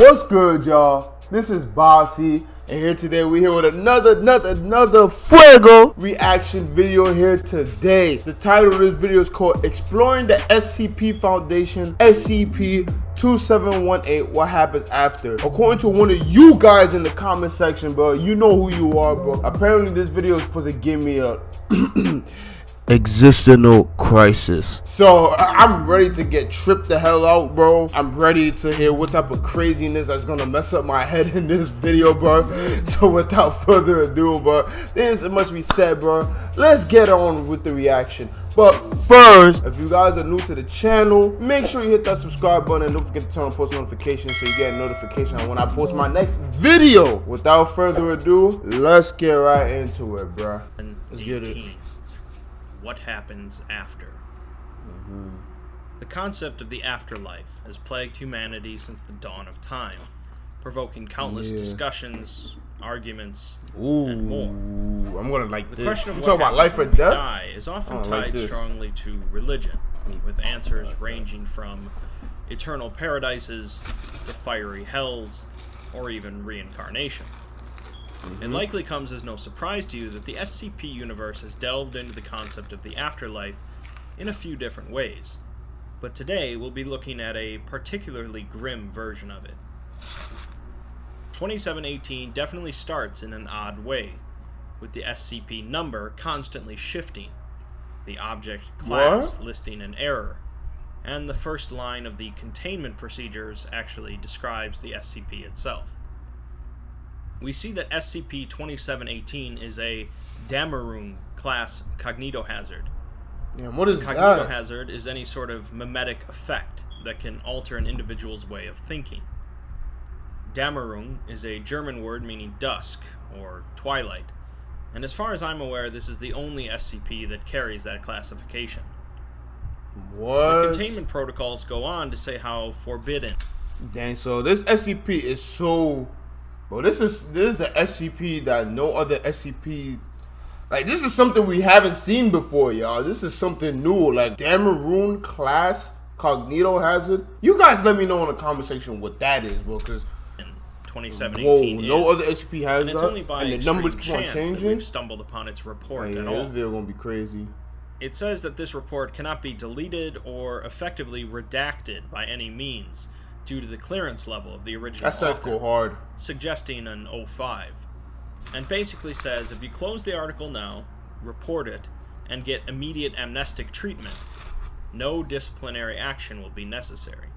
What's good, y'all? This is Bossy, and here today we're here with another Fuego reaction video here today. The title of this video is called Exploring the SCP Foundation, SCP-2718, What Happens After. According to one of you guys in the comment section, bro, you know who you are, bro. Apparently this video is supposed to give me a existential crisis. So I'm ready to get tripped the hell out, bro. I'm ready to hear what type of craziness that's gonna mess up my head in this video, bro. So without further ado, bro, there's much to be said, bro. Let's get on with the reaction. But first, if you guys are new to the channel, make sure you hit that subscribe button and don't forget to turn on post notifications so you get a notification when I post my next video. Without further ado, let's get right into it, bro. Let's get it. What happens after? The concept of the afterlife has plagued humanity since the dawn of time, provoking countless discussions, arguments, and more. I'm gonna like the this. question of You what talk about life or happens when we death die is often like tied strongly to religion, with answers ranging from eternal paradises to fiery hells, or even reincarnation. It likely comes as no surprise to you that the SCP universe has delved into the concept of the afterlife in a few different ways, but today we'll be looking at a particularly grim version of it. 2718 definitely starts in an odd way, with the SCP number constantly shifting, the object class listing an error, and the first line of the containment procedures actually describes the SCP itself. We see that SCP-2718 is a Damarung class cognitohazard. And what is Cognitohazard is any sort of mimetic effect that can alter an individual's way of thinking. Damarung is a German word meaning dusk or twilight, and as far as I'm aware, this is the only SCP that carries that classification. What? The containment protocols go on to say how forbidden. Dang, so this SCP is so... Bro, this is an SCP that no other SCP... Like, this is something we haven't seen before, y'all. This is something new. Like, Damarung class cognitohazard. You guys let me know in the comment section what that is, bro, because... 2718 no other SCP has and it's that, only by and the numbers keep on chance changing. that we've stumbled upon its report at all. This video gonna be crazy. It says that this report cannot be deleted or effectively redacted by any means due to the clearance level of the original author, hard, suggesting an 05, and basically says if you close the article now, report it, and get immediate amnestic treatment, no disciplinary action will be necessary.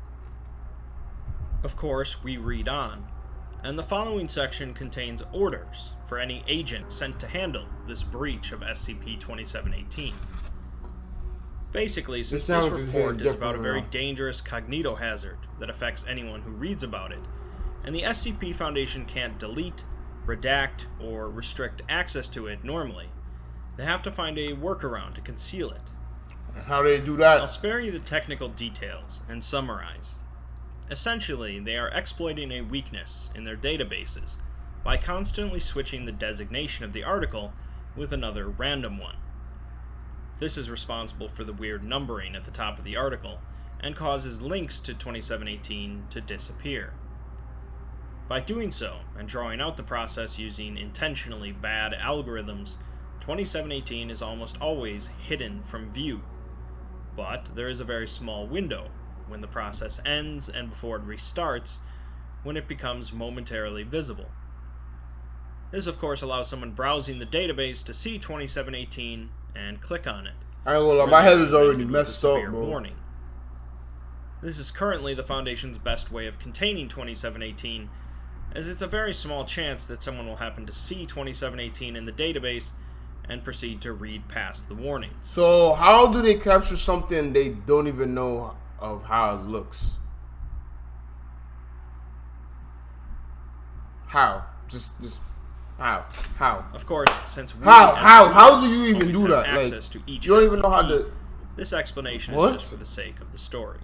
Of course, we read on, and the following section contains orders for any agent sent to handle this breach of SCP-2718. Basically, since this report is about a very dangerous cognitohazard that affects anyone who reads about it, and the SCP Foundation can't delete, redact, or restrict access to it normally, they have to find a workaround to conceal it. How do they do that? I'll spare you the technical details and summarize. Essentially, they are exploiting a weakness in their databases by constantly switching the designation of the article with another random one. This is responsible for the weird numbering at the top of the article and causes links to 2718 to disappear. By doing so, and drawing out the process using intentionally bad algorithms, 2718 is almost always hidden from view. But there is a very small window when the process ends and before it restarts, when it becomes momentarily visible. This of course allows someone browsing the database to see 2718 and click on it. I ain't gonna lie, my head is already messed up, bro. Warning. This is currently the Foundation's best way of containing 2718, as it's a very small chance that someone will happen to see 2718 in the database and proceed to read past the warnings. So how do they capture something they don't even know of how it looks? How? Just how? Of course, since we how do you even do that? Access like, to each you don't even know how to. This explanation is just for the sake of the story.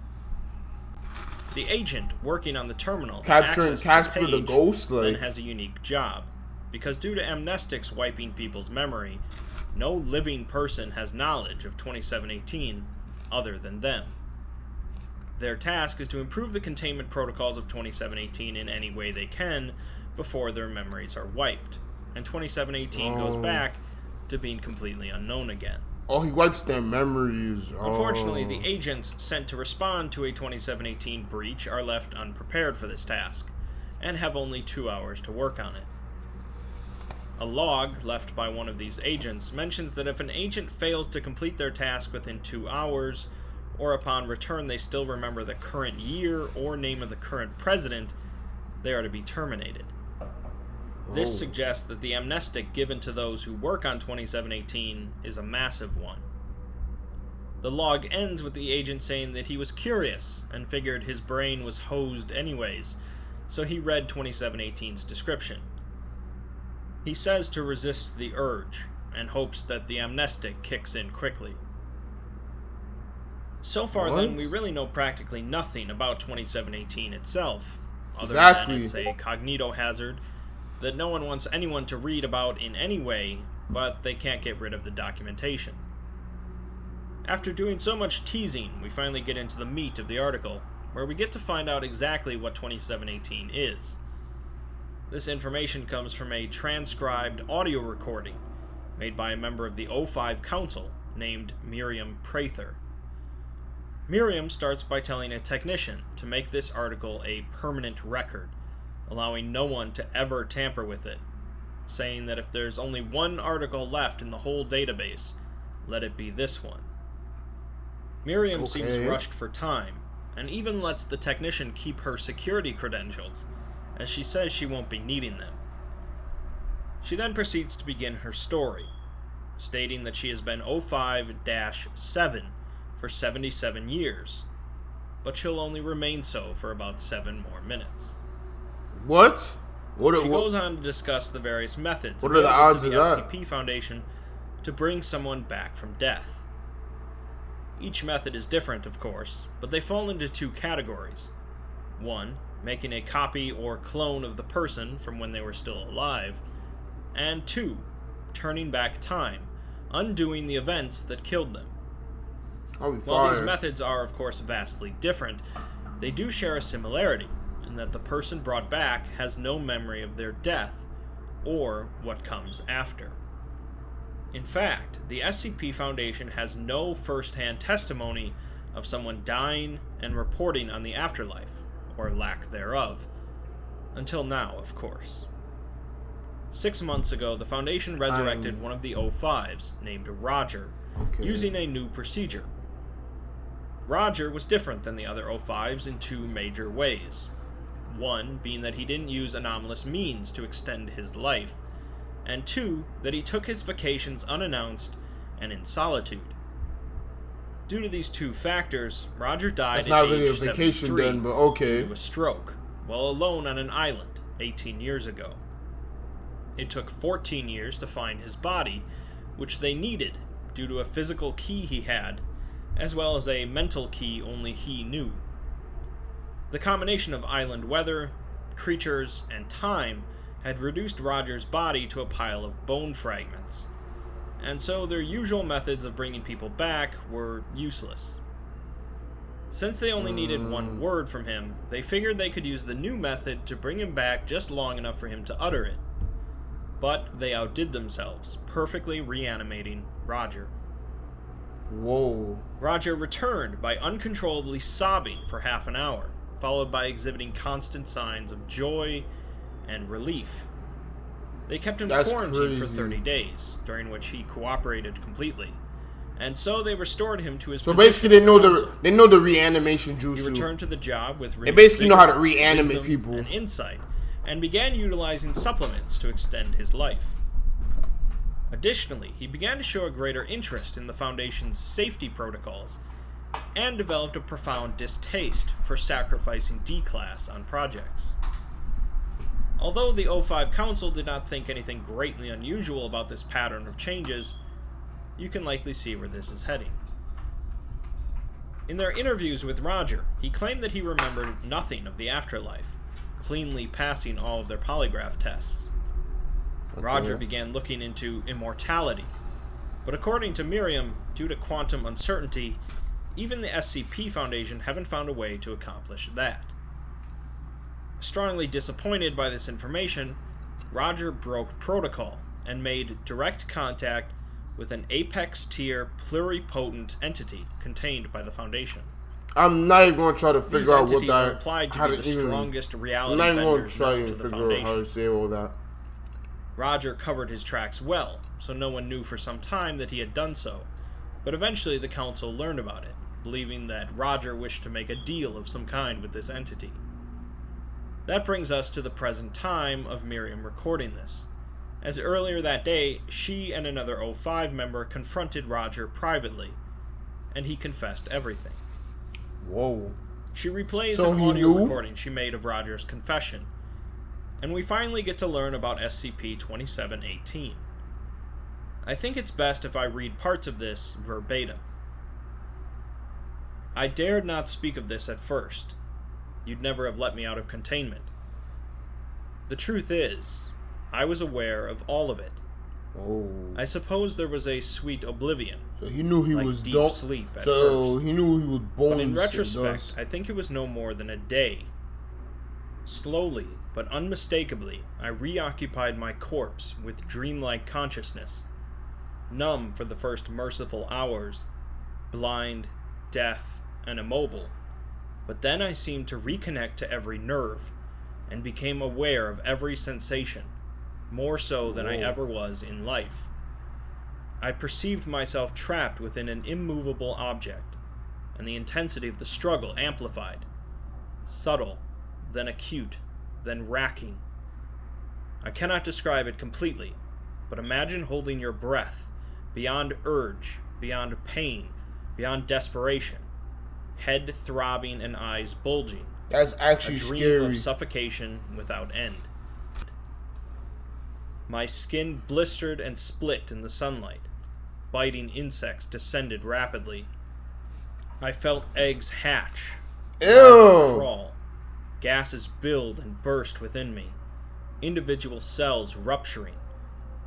The agent working on the terminal capturing Casper the ghost then has a unique job, because due to amnestics wiping people's memory, no living person has knowledge of 2718 other than them. Their task is to improve the containment protocols of 2718 in any way they can before their memories are wiped, and 2718 goes back to being completely unknown again. Oh, he wipes their memories. Unfortunately, the agents sent to respond to a 2718 breach are left unprepared for this task, and have only 2 hours to work on it. A log left by one of these agents mentions that if an agent fails to complete their task within 2 hours, or upon return they still remember the current year or name of the current president, they are to be terminated. This suggests that the amnestic given to those who work on 2718 is a massive one. The log ends with the agent saying that he was curious and figured his brain was hosed anyways, so he read 2718's description. He says to resist the urge, and hopes that the amnestic kicks in quickly. So far then, we really know practically nothing about 2718 itself, other than it's a cognito hazard that no one wants anyone to read about in any way, but they can't get rid of the documentation. After doing so much teasing, we finally get into the meat of the article, where we get to find out exactly what 2718 is. This information comes from a transcribed audio recording made by a member of the O5 Council named Miriam Prather. Miriam starts by telling a technician to make this article a permanent record, allowing no one to ever tamper with it, saying that if there's only one article left in the whole database, let it be this one. Miriam seems rushed for time, and even lets the technician keep her security credentials, as she says she won't be needing them. She then proceeds to begin her story, stating that she has been 05-7 for 77 years, but she'll only remain so for about 7 more minutes. What? She goes on to discuss the various methods what are the odds of that? SCP Foundation to bring someone back from death. Each method is different, of course, but they fall into 2 categories. 1, making a copy or clone of the person from when they were still alive, and 2, turning back time, undoing the events that killed them. While these methods are, of course, vastly different, they do share a similarity, in that the person brought back has no memory of their death, or what comes after. In fact, the SCP Foundation has no first-hand testimony of someone dying and reporting on the afterlife, or lack thereof. Until now, of course. 6 months ago, the Foundation resurrected one of the O5s, named Roger, using a new procedure. Roger was different than the other O5s in 2 major ways. One being that he didn't use anomalous means to extend his life, and 2, that he took his vacations unannounced and in solitude. Due to these 2 factors, Roger died at age 73 due to a stroke, while alone on an island 18 years ago. It took 14 years to find his body, which they needed due to a physical key he had, as well as a mental key only he knew. The combination of island weather, creatures, and time had reduced Roger's body to a pile of bone fragments, and so their usual methods of bringing people back were useless. Since they only needed 1 word from him, they figured they could use the new method to bring him back just long enough for him to utter it. But they outdid themselves, perfectly reanimating Roger. Roger returned by uncontrollably sobbing for half an hour, followed by exhibiting constant signs of joy and relief. They kept him quarantined for 30 days, during which he cooperated completely, and so they restored him to his position. So basically they know the reanimation jutsu. He returned to the job with they basically know how to reanimate people and insight, and began utilizing supplements to extend his life. Additionally, he began to show a greater interest in the Foundation's safety protocols, and developed a profound distaste for sacrificing D-Class on projects. Although the O5 Council did not think anything greatly unusual about this pattern of changes, you can likely see where this is heading. In their interviews with Roger, he claimed that he remembered nothing of the afterlife, cleanly passing all of their polygraph tests. Roger began looking into immortality, but according to Miriam, due to quantum uncertainty, Even the SCP Foundation haven't found a way to accomplish that. Strongly disappointed by this information, Roger broke protocol and made direct contact with an apex-tier pluripotent entity contained by the Foundation. I'm not even going to try to figure out what that... Implied to be the strongest reality I'm not even going vendors to try known and to the figure Foundation. out how to say all that. Roger covered his tracks well, so no one knew for some time that he had done so, but eventually the Council learned about it, believing that Roger wished to make a deal of some kind with this entity. That brings us to the present time of Miriam recording this, as earlier that day, she and another O5 member confronted Roger privately, and he confessed everything. Whoa. She replays an audio recording she made of Roger's confession, and we finally get to learn about SCP-2718. I think it's best if I read parts of this verbatim. I dared not speak of this at first. You'd never have let me out of containment. The truth is, I was aware of all of it. Oh. I suppose there was a sweet oblivion. So he knew he was deep sleep at so first. He knew he was born. But in retrospect, I think it was no more than a day. Slowly, but unmistakably, I reoccupied my corpse with dreamlike consciousness. Numb for the first merciful hours, blind, deaf, and immobile. But then I seemed to reconnect to every nerve, and became aware of every sensation, more so than I ever was in life. I perceived myself trapped within an immovable object, and the intensity of the struggle amplified. Subtle, then acute, then racking. I cannot describe it completely, but imagine holding your breath, beyond urge, beyond pain, beyond desperation, head throbbing and eyes bulging. That's actually a dream scary. Of suffocation without end. My skin blistered and split in the sunlight. Biting insects descended rapidly. I felt eggs hatch. Crawl. Gases build and burst within me. Individual cells rupturing.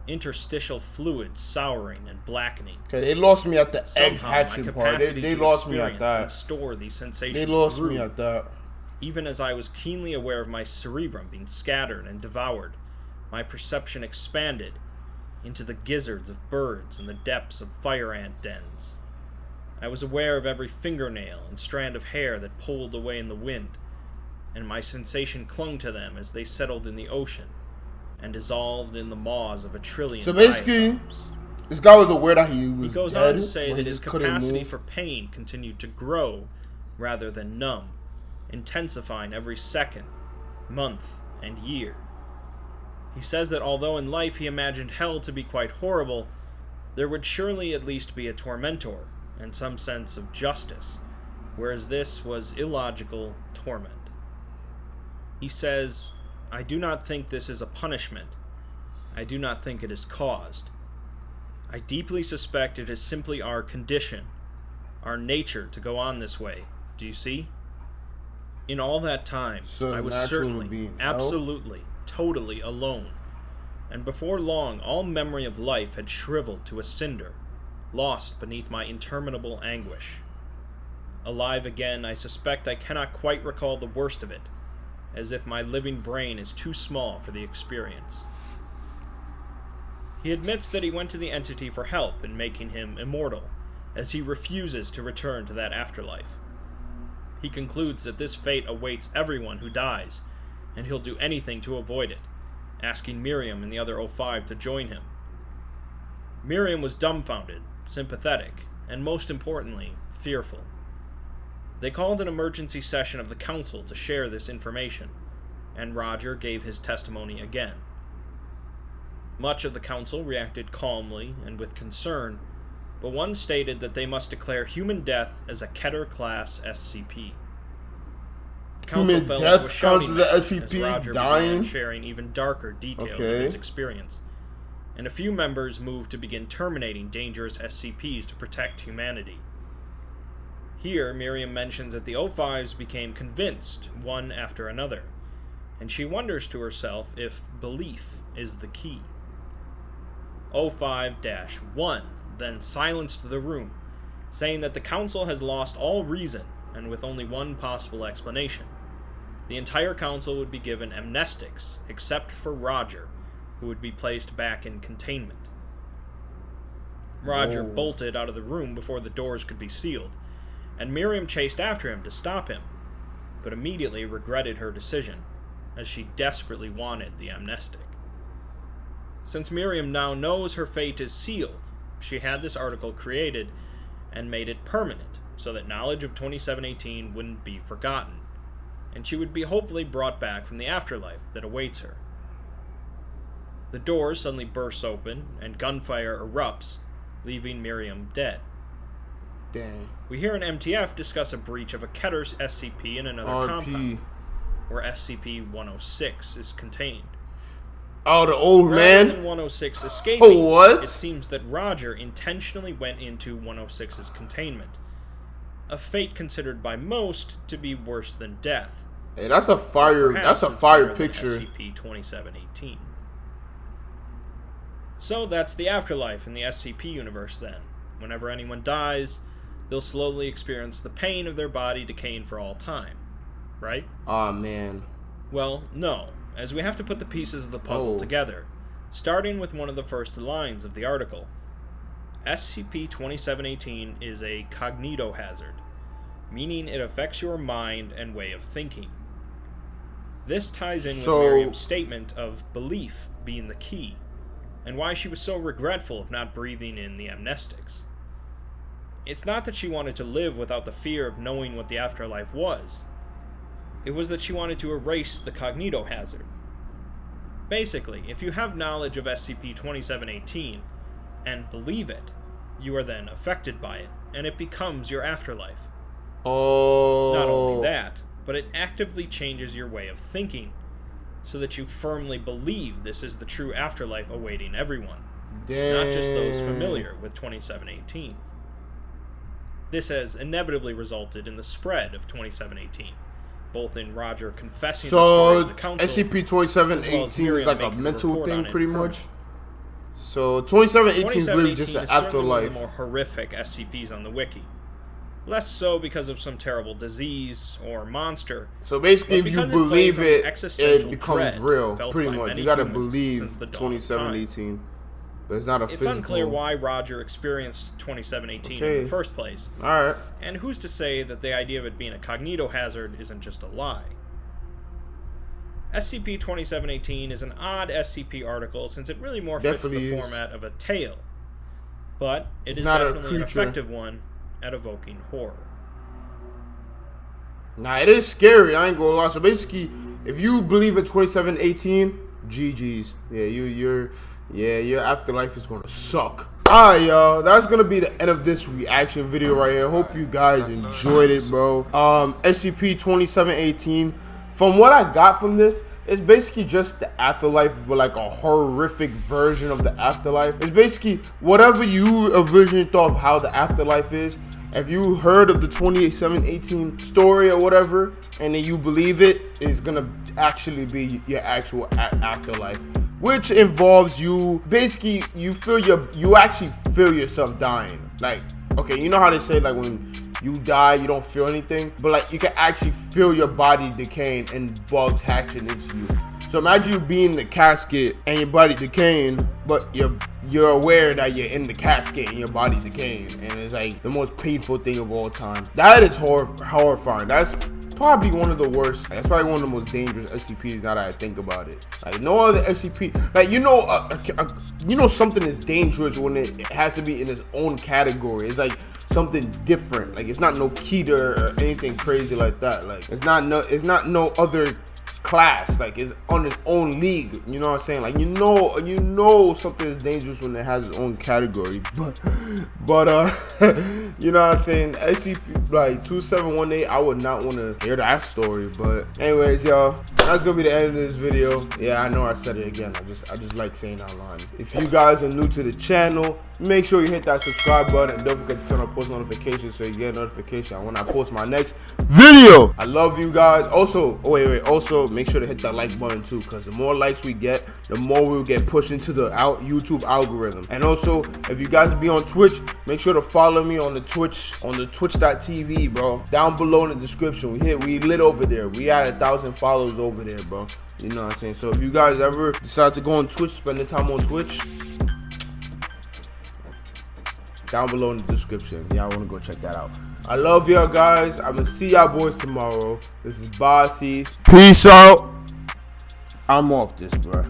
Interstitial fluids souring and blackening. Okay, they lost me at the eggs Somehow, hatching part. They lost me at that. And store these sensations They lost grew, me at that. Even as I was keenly aware of my cerebrum being scattered and devoured, my perception expanded into the gizzards of birds and the depths of fire ant dens. I was aware of every fingernail and strand of hair that pulled away in the wind, and my sensation clung to them as they settled in the ocean and dissolved in the maws of a trillion. So basically, this guy was aware that he was dead. He goes on to say that his capacity for pain continued to grow rather than numb, intensifying every second, month, and year. He says that although in life he imagined hell to be quite horrible, there would surely at least be a tormentor and some sense of justice, whereas this was illogical torment. He says, I do not think this is a punishment. I do not think it is caused. I deeply suspect it is simply our condition, our nature to go on this way. Do you see? In all that time, I was certainly, absolutely, totally alone. And before long, all memory of life had shriveled to a cinder, lost beneath my interminable anguish. Alive again, I suspect I cannot quite recall the worst of it, as if my living brain is too small for the experience. He admits that he went to the entity for help in making him immortal, as he refuses to return to that afterlife. He concludes that this fate awaits everyone who dies, and he'll do anything to avoid it, asking Miriam and the other O5 to join him. Miriam was dumbfounded, sympathetic, and most importantly, fearful. They called an emergency session of the Council to share this information, and Roger gave his testimony again. Much of the Council reacted calmly and with concern, but one stated that they must declare human death as a Keter-class SCP. Human death counts as an SCP Roger dying? began sharing even darker details of his experience, and a few members moved to begin terminating dangerous SCPs to protect humanity. Here, Miriam mentions that the O5s became convinced, one after another, and she wonders to herself if belief is the key. O5-1 then silenced the room, saying that the council has lost all reason, and with only one possible explanation. The entire council would be given amnestics, except for Roger, who would be placed back in containment. Roger bolted out of the room before the doors could be sealed, and Miriam chased after him to stop him, but immediately regretted her decision, as she desperately wanted the amnestic. Since Miriam now knows her fate is sealed, she had this article created and made it permanent, so that knowledge of 2718 wouldn't be forgotten, and she would be hopefully brought back from the afterlife that awaits her. The door suddenly bursts open, and gunfire erupts, leaving Miriam dead. Dang. We hear an MTF discuss a breach of a Ketter's SCP in another compound, where SCP-106 is contained. Oh, the old man? Rather than 106 escaping, what? It seems that Roger intentionally went into 106's containment, a fate considered by most to be worse than death. Hey, that's a fire picture. SCP-2718. So that's the afterlife in the SCP universe then. Whenever anyone dies, they'll slowly experience the pain of their body decaying for all time. Right? Aw, man. Well, no, as we have to put the pieces of the puzzle together, starting with one of the first lines of the article. SCP-2718 is a cognitohazard, meaning it affects your mind and way of thinking. This ties in with Miriam's statement of belief being the key, and why she was so regretful of not breathing in the amnestics. It's not that she wanted to live without the fear of knowing what the afterlife was. It was that she wanted to erase the cognitohazard. Basically, if you have knowledge of SCP-2718 and believe it, you are then affected by it, and it becomes your afterlife. Not only that, but it actively changes your way of thinking, so that you firmly believe this is the true afterlife awaiting everyone, not just those familiar with 2718. This has inevitably resulted in the spread of 2718, both in Roger confessing the story to the council, SCP-2718 is like a mental thing, pretty much. So 2718 is literally just an afterlife. One of the more horrific SCPs on the wiki. Less so because of some terrible disease or monster. So basically, if you believe it, it becomes real. Pretty much, you gotta believe 2718. But it's not a physical. It's unclear why Roger experienced 2718 in the first place. Alright. And who's to say that the idea of it being a cognitohazard isn't just a lie? SCP-2718 is an odd SCP article since it really more fits the format of a tale. But it is definitely an effective one at evoking horror. Nah, it is scary, I ain't gonna lie. So basically, if you believe in 2718, GG's. Yeah, your afterlife is gonna suck. Alright, y'all, that's gonna be the end of this reaction video right here. Hope you guys enjoyed it, bro. SCP-2718, from what I got from this, it's basically just the afterlife, but like a horrific version of the afterlife. It's basically whatever you envision thought of how the afterlife is. If you heard of the 2718 story or whatever, and then you believe it, it's gonna actually be your actual afterlife, which involves you basically you actually feel yourself dying. Like, okay, you know how they say like when you die you don't feel anything, but like you can actually feel your body decaying and bugs hatching into you. So imagine you being in the casket and your body decaying, but you're aware that you're in the casket and your body decaying, and it's like the most painful thing of all time. That is horrifying. That's probably one of the worst. That's probably one of the most dangerous SCPs now that I think about it. Like no other SCP, like you know something is dangerous when it has to be in its own category. It's like something different. Like it's not no Keter or anything crazy like that. Like it's not no other class. Like it's on its own league. You know what I'm saying? Like you know something is dangerous when it has its own category. But you know what I'm saying? SCP like 2718, I would not want to hear that story. But anyways, y'all, that's gonna be the end of this video. Yeah, I know I said it again. I just like saying that line. If you guys are new to the channel, make sure you hit that subscribe button and don't forget to turn on post notifications so you get a notification when I post my next video. I love you guys. Also, also make sure to hit that like button too, because the more likes we get, the more we'll get pushed into the YouTube algorithm. And also, if you guys be on Twitch, make sure to follow me on the twitch.tv, bro. Down below in the description. We lit over there. We had 1,000 followers over there, bro. You know what I'm saying? So if you guys ever decide to go on Twitch, spend the time on Twitch, down below in the description. Y'all want to go check that out. I love y'all guys. I'm gonna see y'all boys tomorrow. This is Bossy. Peace out. I'm off this, bro.